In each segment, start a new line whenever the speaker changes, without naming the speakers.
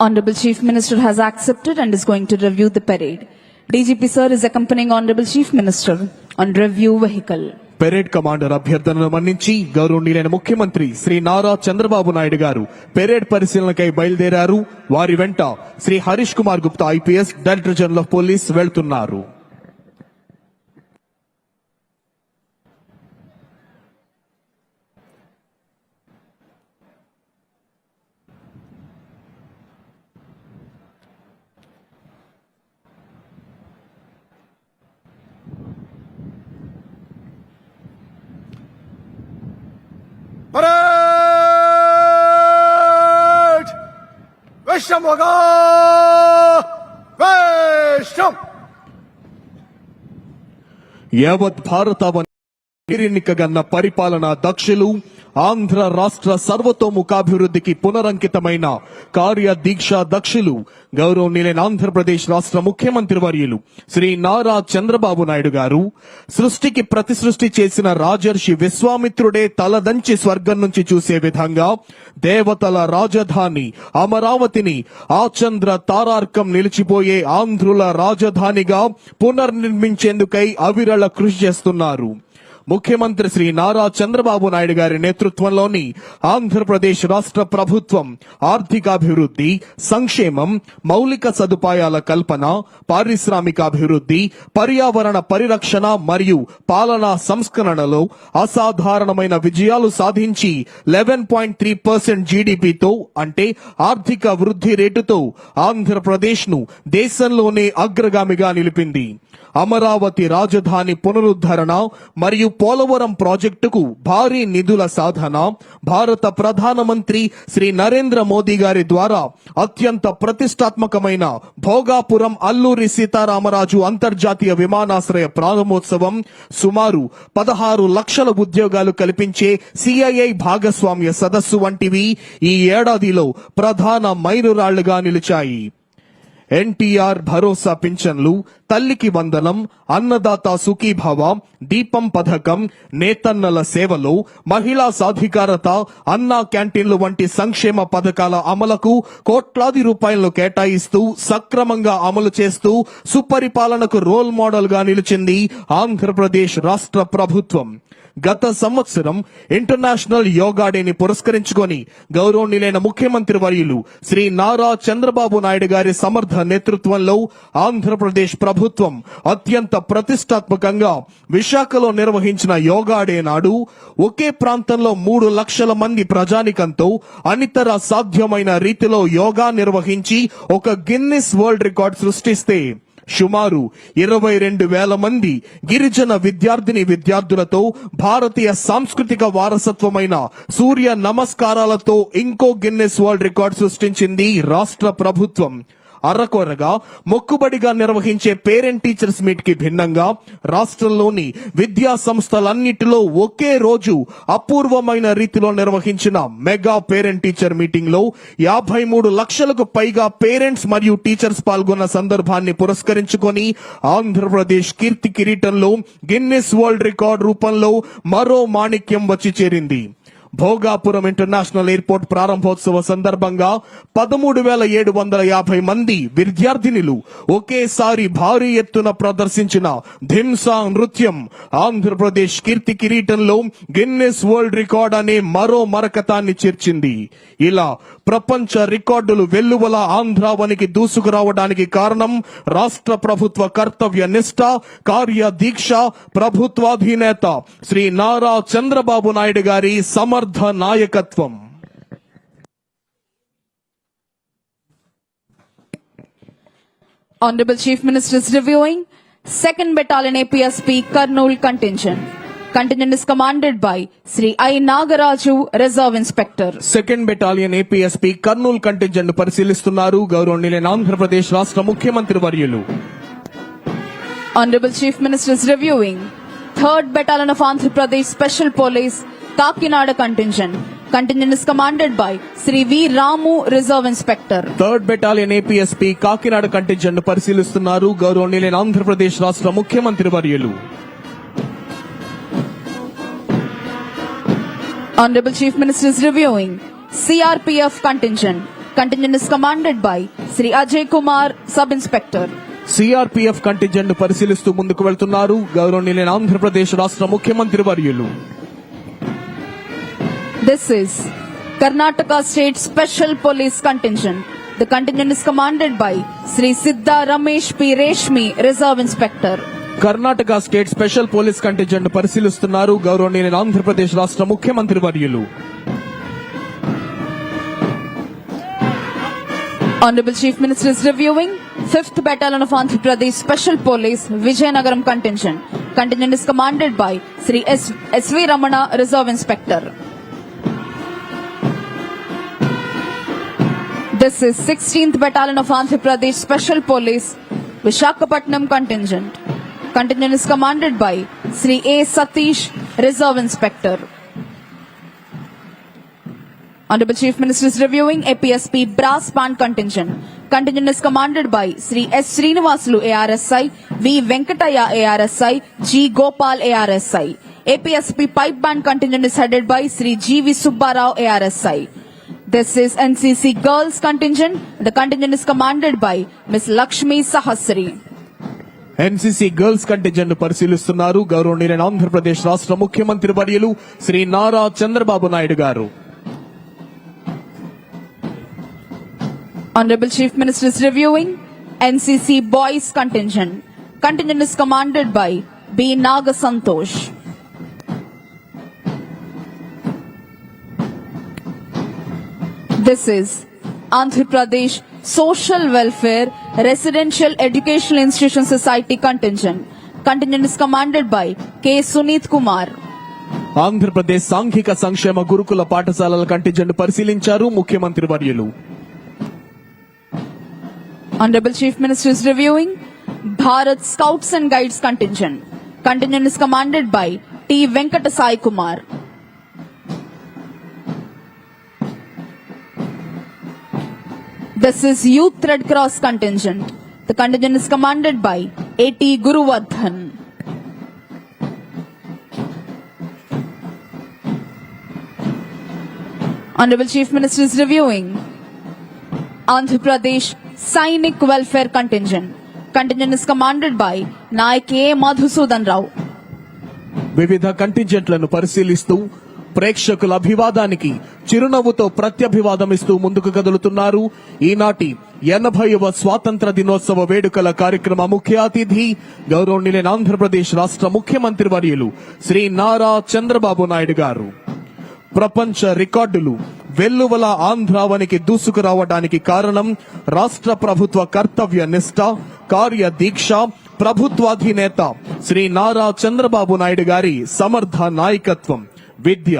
Honorable Chief Minister has accepted and is going to review the parade. DGP sir is accompanying Honorable Chief Minister on review vehicle.
Parade commander అభ్యర్థనను మన్నించి గౌరవనీయులైన ముఖ్యమంత్రి శ్రీ నారా చంద్రబాబు నాయుడు గారు parade పరిశీలనకై బయలుదేరారు. వారి వెంట Shri Harish Kumar Gupta IPS director general of police వెళ్తున్నారు.
Parade! Visham Vaga! Visham!
యావత్ భారతావనికగన్న పరిపాలనా దక్షులు ఆంధ్ర రాష్ట్ర సర్వతోముఖాభివృద్ధికి పునరంకితమైన కార్యదీక్ష దక్షులు గౌరవనీయులైన ఆంధ్రప్రదేశ్ రాష్ట్ర ముఖ్యమంత్రి వర్యులు శ్రీ నారా చంద్రబాబు నాయుడు గారు సృష్టికి ప్రతి సృష్టి చేసిన రాజర్షి విశ్వామిత్రుడే తలదంచి స్వర్గం నుంచి చూసే విధంగా దేవతల రాజధాని అమరావతిని ఆచంద్ర తారార్కం నిలిచిపోయే ఆంధ్రుల రాజధానిగా పునర్నిర్మించేందుకై అవిరళ కృషి చేస్తున్నారు. ముఖ్యమంత్రి శ్రీ నారా చంద్రబాబు నాయుడు గారి నేతృత్వంలోని ఆంధ్రప్రదేశ్ రాష్ట్ర ప్రభుత్వం ఆర్థికాభివృద్ధి, సంక్షేమం, మౌలిక సదుపాయాల కల్పన, పారిశ్రామికాభివృద్ధి, పర్యావరణ పరిరక్షణ మరియు పాలనా సంస్కరణలో అసాధారణమైన విజయాలు సాధించి 11.3% జీడీపీతో అంటే ఆర్థిక వృద్ధి రేటుతో ఆంధ్రప్రదేశ్ ను దేశంలోనే అగ్రగామిగా నిలిపింది. అమరావతి రాజధాని పునరుద్ధరణ మరియు పోలవరం ప్రాజెక్టుకు భారీ నిధుల సాధన భారత ప్రధానమంత్రి శ్రీ నరేంద్ర మోదీ గారి ద్వారా అత్యంత ప్రతిష్టాత్మకమైన భోగాపురం అల్లూరి సీతారామరాజు అంతర్జాతీయ విమానాశ్రయ ప్రారంభోత్సవం సుమారు 16 లక్షల ఉద్యోగాలు కల్పించే సిఐఐ భాగస్వామ్య సదస్సు వంటివి ఈ ఏడాదిలో ప్రధాన మైలురాళ్లుగా నిలిచాయి. ఎన్టీఆర్ భరోసా పింఛన్లు, తల్లికి వందనం, అన్నదాత సుఖీభవ, దీపం పథకం, నేతన్నల సేవలు, మహిళా సాధికారత, అన్నా క్యాంటీన్లు వంటి సంక్షేమ పథకాల అమలుకు కోట్లాది రూపాయలను కేటాయిస్తూ సక్రమంగా అమలు చేస్తూ సుపరిపాలనకు రోల్ మోడల్ గా నిలిచింది ఆంధ్రప్రదేశ్ రాష్ట్ర ప్రభుత్వం. గత సంవత్సరం ఇంటర్నేషనల్ యోగా డేని పురస్కరించుకొని గౌరవనీయులైన ముఖ్యమంత్రి వర్యులు శ్రీ నారా చంద్రబాబు నాయుడు గారి సమర్థ నేతృత్వంలో ఆంధ్రప్రదేశ్ ప్రభుత్వం అత్యంత ప్రతిష్టాత్మకంగా విశాఖలో నిర్వహించిన యోగా డే నాడు ఒకే ప్రాంతంలో 3 లక్షల మంది ప్రజానికంతో అనితర సాధ్యమైన రీతిలో యోగా నిర్వహించి ఒక గిన్నిస్ వరల్డ్ రికార్డ్ సృష్టిస్తే సుమారు 22,000 మంది గిరిజన విద్యార్థులతో భారతీయ సాంస్కృతిక వారసత్వమైన సూర్య నమస్కారాలతో ఇంకో గిన్నెస్ వరల్డ్ రికార్డ్ సృష్టించింది రాష్ట్ర ప్రభుత్వం. అరకొరగా మొక్కుబడిగా నిర్వహించే పేరెంట్ టీచర్స్ మీట్ కి భిన్నంగా రాష్ట్రంలోని విద్యా సంస్థలన్నిటిలో ఒకే రోజు అపూర్వమైన రీతిలో నిర్వహించిన మెగా పేరెంట్ టీచర్ మీటింగ్ లో 53 లక్షలకు పైగా పేరెంట్స్ మరియు టీచర్స్ పాల్గొన్న సందర్భాన్ని పురస్కరించుకొని ఆంధ్రప్రదేశ్ కీర్తి కిరీటంలో గిన్నిస్ వరల్డ్ రికార్డ్ రూపంలో మరో మాణిక్యం వచ్చి చేరింది. భోగాపురం ఇంటర్నేషనల్ ఎయిర్పోర్ట్ ప్రారంభోత్సవ సందర్భంగా 13,750 మంది విద్యార్థినులు ఒకేసారి భారీ ఎత్తున ప్రదర్శించిన ధింసా నృత్యం ఆంధ్రప్రదేశ్ కీర్తి కిరీటంలో గిన్నిస్ వరల్డ్ రికార్డ్ అనే మరో మరకతాన్ని చేర్చింది. ఇలా ప్రపంచ రికార్డులు వెల్లువల ఆంధ్రావనికి దూసుకురావడానికి కారణం రాష్ట్ర ప్రభుత్వ కర్తవ్య నిష్ఠ, కార్యదీక్ష, ప్రభుత్వాధినేత శ్రీ నారా చంద్రబాబు నాయుడు గారి సమర్థ నాయకత్వం.
Honorable Chief Minister is reviewing 2nd Battalion APSP Kurnool contingent. Contingent is commanded by Sri I. Nagaraju, Reserve Inspector.
2nd Battalion APSP Kurnool contingent ను పరిశీలిస్తున్నారు గౌరవనీయులైన ఆంధ్రప్రదేశ్ రాష్ట్ర ముఖ్యమంత్రి వర్యులు.
Honorable Chief Minister is reviewing 3rd Battalion of Andhra Pradesh Special Police Kakinada contingent. Contingent is commanded by Sri V. Ramu, Reserve Inspector.
3rd Battalion APSP Kakinada contingent ను పరిశీలిస్తున్నారు గౌరవనీయులైన ఆంధ్రప్రదేశ్ రాష్ట్ర ముఖ్యమంత్రి వర్యులు.
Honorable Chief Minister is reviewing CRPF contingent. Contingent is commanded by Sri Ajay Kumar, Sub-Inspector.
CRPF contingent పరిశీలిస్తూ ముందుకు వెళ్తున్నారు గౌరవనీయులైన ఆంధ్రప్రదేశ్ రాష్ట్ర ముఖ్యమంత్రి వర్యులు.
This is Karnataka State Special Police Contingent. The contingent is commanded by Sri Siddha Ramesh P. Reshmi, Reserve Inspector.
Karnataka state special police contingent పరిశీలిస్తున్నారు గౌరవనీయులైన ఆంధ్రప్రదేశ్ రాష్ట్ర ముఖ్యమంత్రి వర్యులు.
Honorable Chief Minister is reviewing 5th Battalion of Andhra Pradesh Special Police Vijayanagaram Contingent. Contingent is commanded by Sri S.V. Ramana, Reserve Inspector. This is 16th Battalion of Andhra Pradesh Special Police Vishakhapatnam Contingent. Contingent is commanded by Sri A. Satish, Reserve Inspector. Honorable Chief Minister is reviewing APSP Brass Band Contingent. Contingent is commanded by Sri S. Srinivasulu ARSI, V. Venkataya ARSI, G. Gopal ARSI. APSP Pipe Band Contingent is headed by Sri G. V. Subbarao ARSI. This is NCC Girls Contingent. The contingent is commanded by Ms. Lakshmi Sahasri.
NCC girls contingent పరిశీలిస్తున్నారు గౌరవనీయులైన ఆంధ్రప్రదేశ్ రాష్ట్ర ముఖ్యమంత్రి వర్యులు శ్రీ నారా చంద్రబాబు నాయుడు గారు.
Honorable Chief Minister is reviewing NCC Boys Contingent. Contingent is commanded by B. Nagasantosh. This is Andhra Pradesh Social Welfare Residential Educational Institution Society Contingent. Contingent is commanded by K. Sunit Kumar.
Andhra Pradesh సాంఘిక సంక్షేమ గురుకుల పాఠశాలల contingent పరిశీలించారు ముఖ్యమంత్రి వర్యులు.
Honorable Chief Minister is reviewing Bharat Scouts and Guides Contingent. Contingent is commanded by T. Venkatasai Kumar. This is Youth Red Cross Contingent. The contingent is commanded by A.T. Guruvardhan. Honorable Chief Minister is reviewing Andhra Pradesh Sainik Welfare Contingent. Contingent is commanded by Naik A. Madhusudan Rao.
వివిధ కంటింజెంట్లను పరిశీలిస్తూ ప్రేక్షకుల అభివాదానికి చిరునవ్వుతో ప్రత్యభివాదమిస్తూ ముందుకు కదులుతున్నారు ఈనాటి 80వ స్వాతంత్ర దినోత్సవ వేడుకల కార్యక్రమ ముఖ్య అతిథి గౌరవనీయులైన ఆంధ్రప్రదేశ్ రాష్ట్ర ముఖ్యమంత్రి వర్యులు శ్రీ నారా చంద్రబాబు నాయుడు గారు. ప్రపంచ రికార్డులు వెల్లువల ఆంధ్రావనికి దూసుకురావడానికి కారణం రాష్ట్ర ప్రభుత్వ కర్తవ్య నిష్ఠ, కార్యదీక్ష, ప్రభుత్వాధినేత శ్రీ నారా చంద్రబాబు నాయుడు గారి సమర్థ నాయకత్వం. విద్య,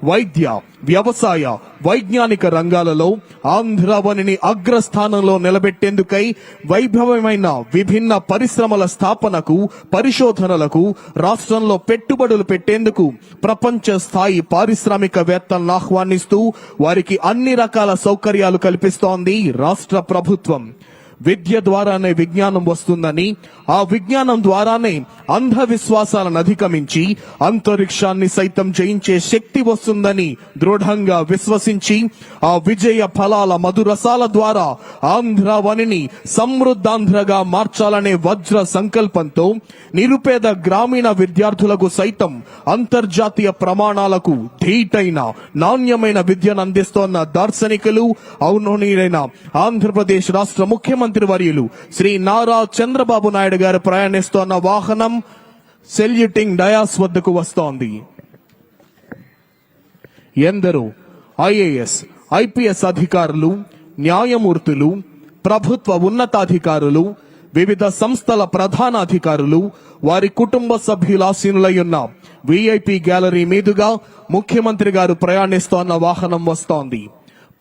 వైద్య, వ్యవసాయ, వైజ్ఞానిక రంగాలలో ఆంధ్రావనిని అగ్రస్థానంలో నిలబెట్టేందుకై వైభవమైన విభిన్న పరిశ్రమల స్థాపనకు, పరిశోధనలకు, రాష్ట్రంలో పెట్టుబడులు పెట్టేందుకు ప్రపంచ స్థాయి పారిశ్రామికవేత్తలను ఆహ్వానిస్తూ వారికి అన్ని రకాల సౌకర్యాలు కల్పిస్తోంది రాష్ట్ర ప్రభుత్వం. విద్య ద్వారానే విజ్ఞానం వస్తుందని, ఆ విజ్ఞానం ద్వారానే అంధవిశ్వాసాలను అధిగమించి అంతరిక్షాన్ని సైతం జయించే శక్తి వస్తుందని దృఢంగా విశ్వసించి ఆ విజయ ఫలాల మధురసాల ద్వారా ఆంధ్రావనిని సమృద్ధాంధ్రగా మార్చాలనే వజ్ర సంకల్పంతో నిరుపేద గ్రామీణ విద్యార్థులకు సైతం అంతర్జాతీయ ప్రమాణాలకు ధీటైన నాణ్యమైన విద్యను అందిస్తోన్న దార్శనికులు ఔన్ననీయులైన ఆంధ్రప్రదేశ్ రాష్ట్ర ముఖ్యమంత్రి వర్యులు శ్రీ నారా చంద్రబాబు నాయుడు గారు ప్రయాణిస్తోన్న వాహనం సెల్యూటింగ్ డయాస్ వద్దకు వస్తోంది. ఎందరో ఐఏఎస్, ఐపీఎస్ అధికారులు, న్యాయమూర్తులు, ప్రభుత్వ ఉన్నతాధికారులు, వివిధ సంస్థల ప్రధానాధికారులు, వారి కుటుంబ సభ్యులాసీనులయ్యున్న విఐపి గ్యాలరీ మీదుగా ముఖ్యమంత్రి గారు ప్రయాణిస్తోన్న వాహనం వస్తోంది.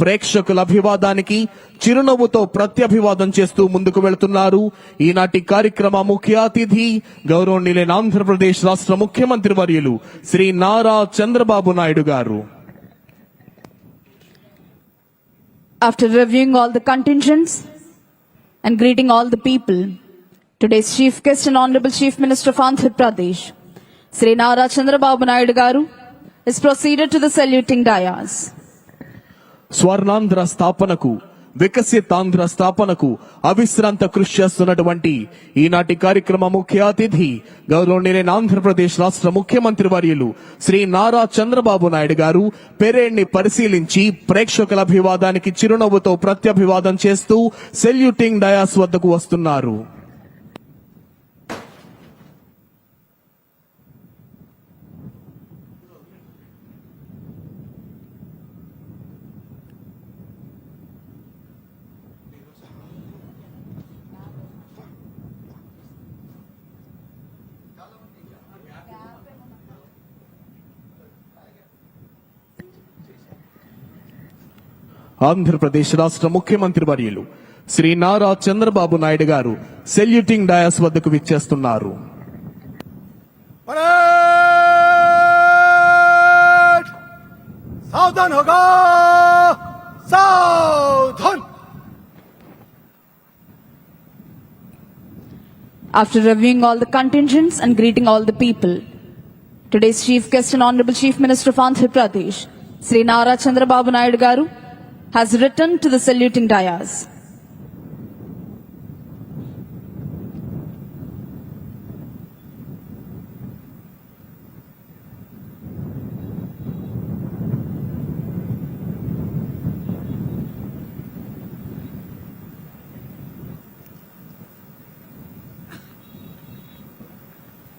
ప్రేక్షకుల అభివాదానికి చిరునవ్వుతో ప్రత్యభివాదం చేస్తూ ముందుకు వెళ్తున్నారు ఈనాటి కార్యక్రమ ముఖ్య అతిథి గౌరవనీయులైన ఆంధ్రప్రదేశ్ రాష్ట్ర ముఖ్యమంత్రి వర్యులు శ్రీ నారా చంద్రబాబు నాయుడు గారు.
After reviewing all the contingents and greeting all the people, today's chief guest and honorable chief minister of Andhra Pradesh, Sri Nara Chandrababu Naidu Garu, is proceeded to the saluting dais.
Swarnandhra స్థాపనకు వికసిత్ ఆంధ్ర స్థాపనకు అవిశ్రాంత కృషి చేస్తున్నటువంటి ఈనాటి కార్యక్రమ ముఖ్య అతిథి గౌరవనీయులైన ఆంధ్రప్రదేశ్ రాష్ట్ర ముఖ్యమంత్రి వర్యులు శ్రీ నారా చంద్రబాబు నాయుడు గారు పెరేడ్ ని పరిశీలించి ప్రేక్షకుల అభివాదానికి చిరునవ్వుతో ప్రత్యభివాదం చేస్తూ సెల్యూటింగ్ డయాస్ వద్దకు వస్తున్నారు. ఆంధ్రప్రదేశ్ రాష్ట్ర ముఖ్యమంత్రి వర్యులు శ్రీ నారా చంద్రబాబు నాయుడు గారు సెల్యూటింగ్ డయాస్ వద్దకు విచ్చేస్తున్నారు.
परेड सावधान होगा सावधान.
After reviewing all the contingents and greeting all the people, today's chief guest and Honorable Chief Minister of Andhra Pradesh, Sri Nara Chandrababu Naidu Garu, has returned to the saluting dais.